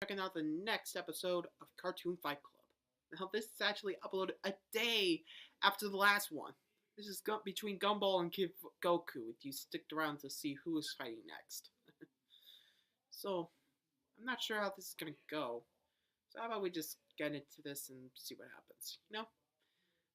checking out the next episode of Cartoon Fight Club. Now, this is actually uploaded a day after the last one. This is between Gumball and Kid Goku, if you sticked around to see who is fighting next. So, I'm not sure how this is going to go. So how about we just get into this and see what happens, you know?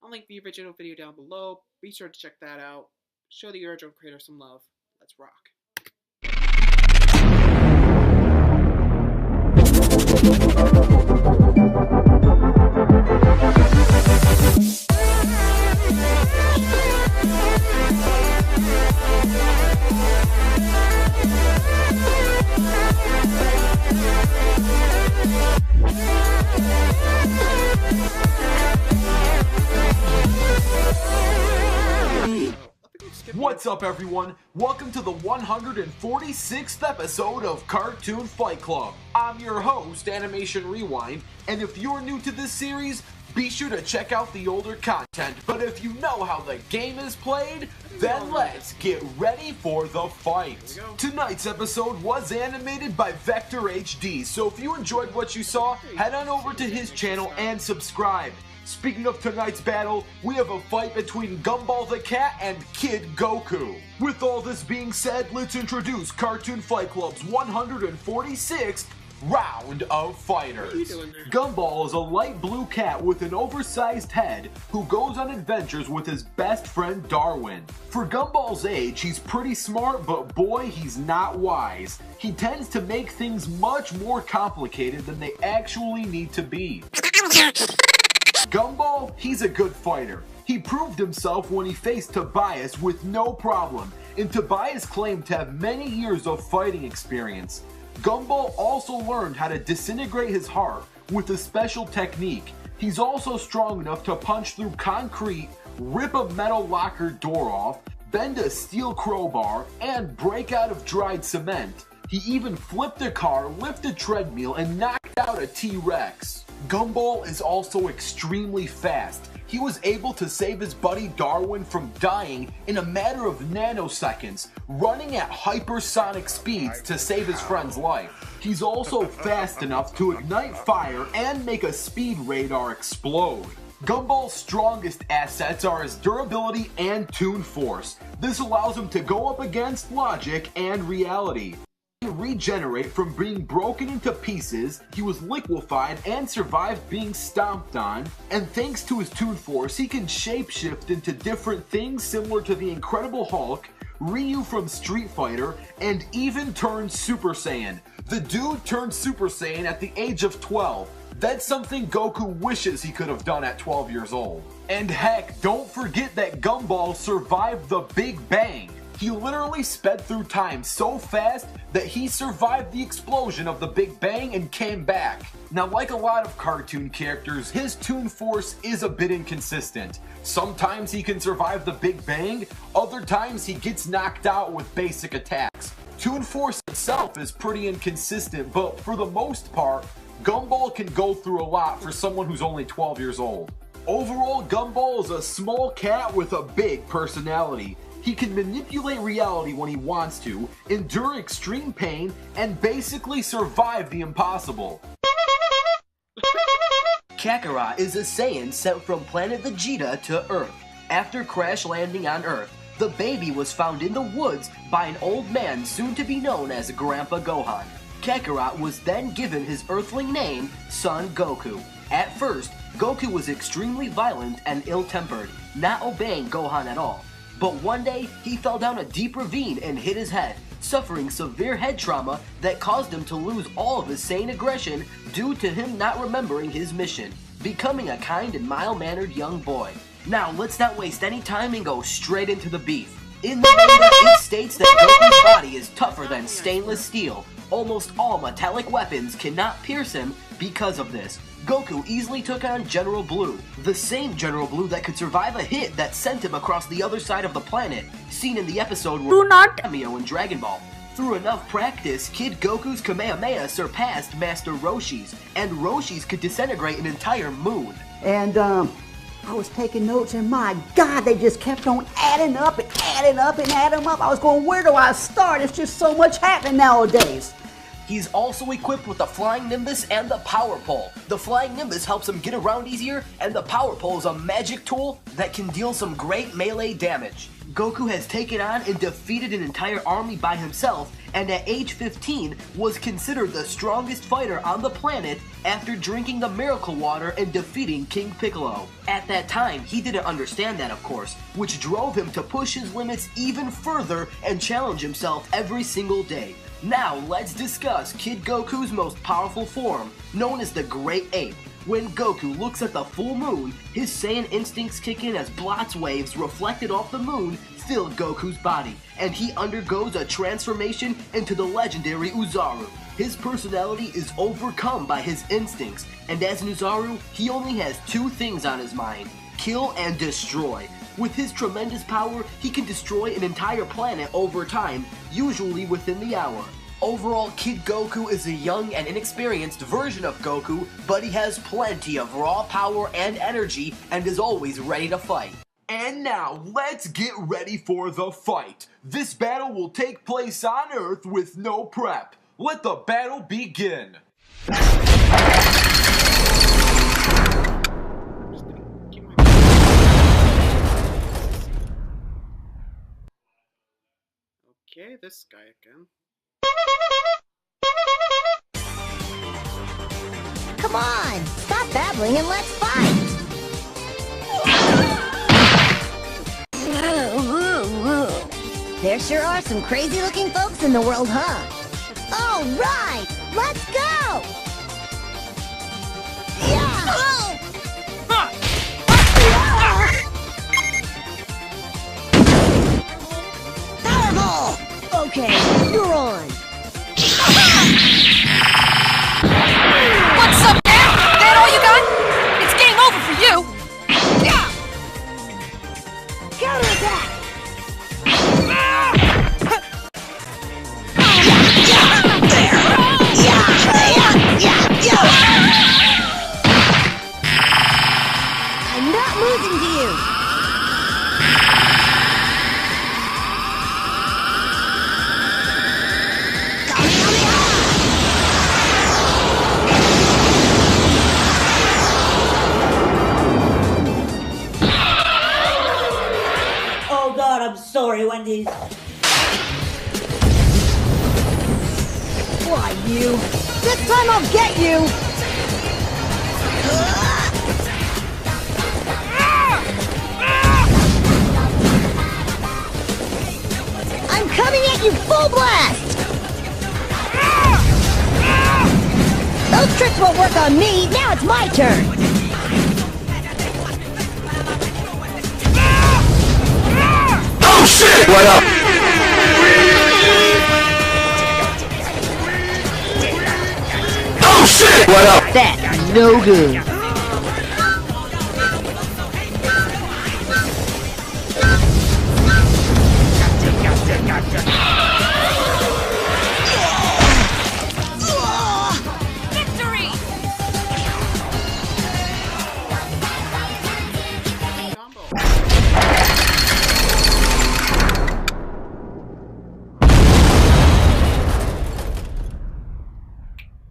I'll link the original video down below. Be sure to check that out. Show the original creator some love. Let's rock. What's up, everyone? Welcome to the 146th episode of Cartoon Fight Club. I'm your host, Animation Rewind, and if you're new to this series, be sure to check out the older content. But if you know how the game is played, then let's get ready for the fight. Tonight's episode was animated by Vector HD, so if you enjoyed what you saw, head on over to his channel and subscribe. Speaking of tonight's battle, we have a fight between Gumball the Cat and Kid Goku. With all this being said, let's introduce Cartoon Fight Club's 146th round of fighters. Gumball is a light blue cat with an oversized head who goes on adventures with his best friend Darwin. For Gumball's age, he's pretty smart, but boy, he's not wise. He tends to make things much more complicated than they actually need to be. Gumball, he's a good fighter. He proved himself when he faced Tobias with no problem, and Tobias claimed to have many years of fighting experience. Gumball also learned how to disintegrate his heart with a special technique. He's also strong enough to punch through concrete, rip a metal locker door off, bend a steel crowbar, and break out of dried cement. He even flipped a car, lifted a treadmill, and knocked out a T-Rex. Gumball is also extremely fast. He was able to save his buddy Darwin from dying in a matter of nanoseconds, running at hypersonic speeds to save his friend's life. He's also fast enough to ignite fire and make a speed radar explode. Gumball's strongest assets are his durability and toon force. This allows him to go up against logic and reality. Regenerate from being broken into pieces, he was liquefied and survived being stomped on, and thanks to his toon force, he can shapeshift into different things similar to the Incredible Hulk, Ryu from Street Fighter, and even turned Super Saiyan. The dude turned Super Saiyan at the age of 12. That's something Goku wishes he could have done at 12 years old. And heck, don't forget that Gumball survived the Big Bang. He literally sped through time so fast that he survived the explosion of the Big Bang and came back. Now, like a lot of cartoon characters, his toon force is a bit inconsistent. Sometimes he can survive the Big Bang, other times he gets knocked out with basic attacks. Toon force itself is pretty inconsistent, but for the most part, Gumball can go through a lot for someone who's only 12 years old. Overall, Gumball is a small cat with a big personality. He can manipulate reality when he wants to, endure extreme pain, and basically survive the impossible. Kakarot is a Saiyan sent from planet Vegeta to Earth. After crash landing on Earth, the baby was found in the woods by an old man soon to be known as Grandpa Gohan. Kakarot was then given his earthling name, Son Goku. At first, Goku was extremely violent and ill-tempered, not obeying Gohan at all. But one day, he fell down a deep ravine and hit his head, suffering severe head trauma that caused him to lose all of his sane aggression due to him not remembering his mission, becoming a kind and mild-mannered young boy. Now, let's not waste any time and go straight into the beef. In the manga, it states that Goku's body is tougher than stainless steel. Almost all metallic weapons cannot pierce him because of this. Goku easily took on General Blue, the same General Blue that could survive a hit that sent him across the other side of the planet, seen in the episode where cameo in Dragon Ball. Through enough practice, Kid Goku's Kamehameha surpassed Master Roshi's, and Roshi's could disintegrate an entire moon. And I was taking notes, and my God, they just kept on adding up and adding up and adding up. I was going, where do I start? It's just so much happening nowadays. He's also equipped with the Flying Nimbus and the Power Pole. The Flying Nimbus helps him get around easier, and the Power Pole is a magic tool that can deal some great melee damage. Goku has taken on and defeated an entire army by himself, and at age 15 was considered the strongest fighter on the planet after drinking the miracle water and defeating King Piccolo. At that time, he didn't understand that, of course, which drove him to push his limits even further and challenge himself every single day. Now let's discuss Kid Goku's most powerful form, known as the Great Ape. When Goku looks at the full moon, his Saiyan instincts kick in as Blott's waves reflected off the moon fill Goku's body, and he undergoes a transformation into the legendary Uzaru. His personality is overcome by his instincts, and as an Uzaru, he only has two things on his mind: kill and destroy. With his tremendous power, he can destroy an entire planet over time, usually within the hour. Overall, Kid Goku is a young and inexperienced version of Goku, but he has plenty of raw power and energy and is always ready to fight. And now, let's get ready for the fight. This battle will take place on Earth with no prep. Let the battle begin. Okay, this guy again. Come on, stop babbling and let's fight! There sure are some crazy-looking folks in the world, huh? All right, let's go! Fireball! Okay, you're on. What's up, man? That all you got? It's game over for you! Counterattack! I'm not losing to you! Oh God, I'm sorry, Wendy. Why, you? This time I'll get you! I'm coming at you full blast! Those tricks won't work on me, now it's my turn! Oh shit! What up? Oh shit! What up? That's no good. Victory!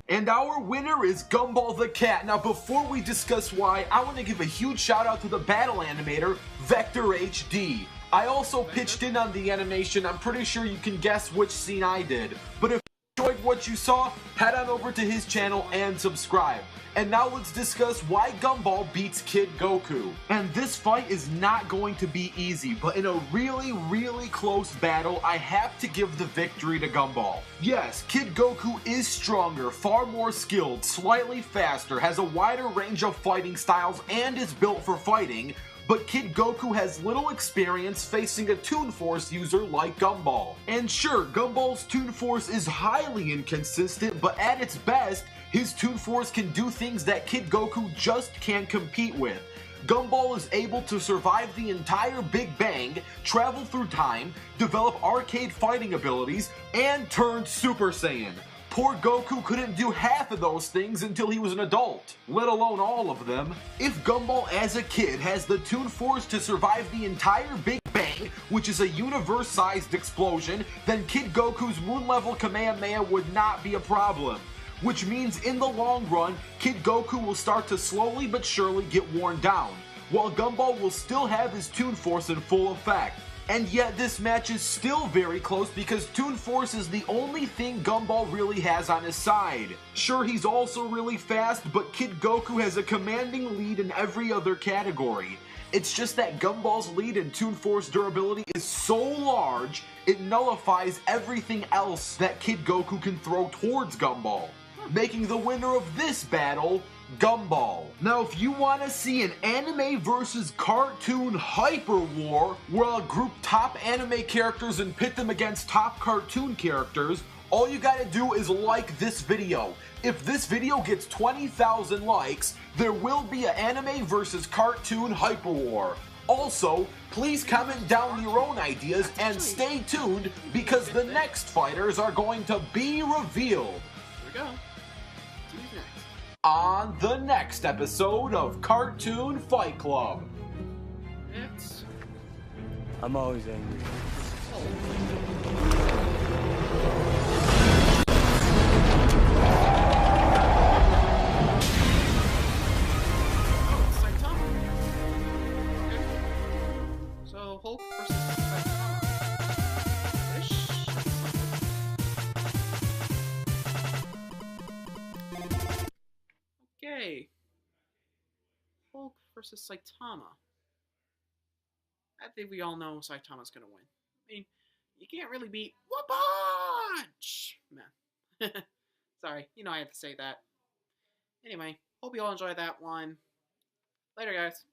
And our winner is Gumball the Cat. Now before we discuss why, I want to give a huge shout out to the battle animator, Vector HD. I also pitched in on the animation. I'm pretty sure you can guess which scene I did. But if you enjoyed what you saw, head on over to his channel and subscribe. And now let's discuss why Gumball beats Kid Goku. And this fight is not going to be easy, but in a really close battle, I have to give the victory to Gumball. Yes, Kid Goku is stronger, far more skilled, slightly faster, has a wider range of fighting styles, and is built for fighting, but Kid Goku has little experience facing a Toon Force user like Gumball. And sure, Gumball's Toon Force is highly inconsistent, but at its best, his Toon Force can do things that Kid Goku just can't compete with. Gumball is able to survive the entire Big Bang, travel through time, develop arcade fighting abilities, and turn Super Saiyan. Poor Goku couldn't do half of those things until he was an adult, let alone all of them. If Gumball as a kid has the Toon Force to survive the entire Big Bang, grenade, which is a universe-sized explosion, then Kid Goku's moon-level Kamehameha would not be a problem. Which means in the long run, Kid Goku will start to slowly but surely get worn down, while Gumball will still have his Toon Force in full effect. And yet this match is still very close because Toon Force is the only thing Gumball really has on his side. Sure, he's also really fast, but Kid Goku has a commanding lead in every other category. It's just that Gumball's lead in Toon Force durability is so large, it nullifies everything else that Kid Goku can throw towards Gumball, making the winner of this battle Gumball. Now, if you want to see an anime versus cartoon hyper war, where I'll group top anime characters and pit them against top cartoon characters, all you gotta do is like this video. If this video gets 20,000 likes, there will be an anime versus cartoon hyper war. Also, please comment down your own ideas and stay tuned because the next fighters are going to be revealed. Here we go. Who's next? On the next episode of Cartoon Fight Club. It's... I'm always angry. Saitama. Okay. So, Hulk versus Saitama. Ish. Okay. Hulk versus Saitama. I think we all know Saitama's gonna win. I mean, you can't really beat Punch! Man. Sorry, you know I had to say that. Anyway, hope you all enjoyed that one. Later, guys.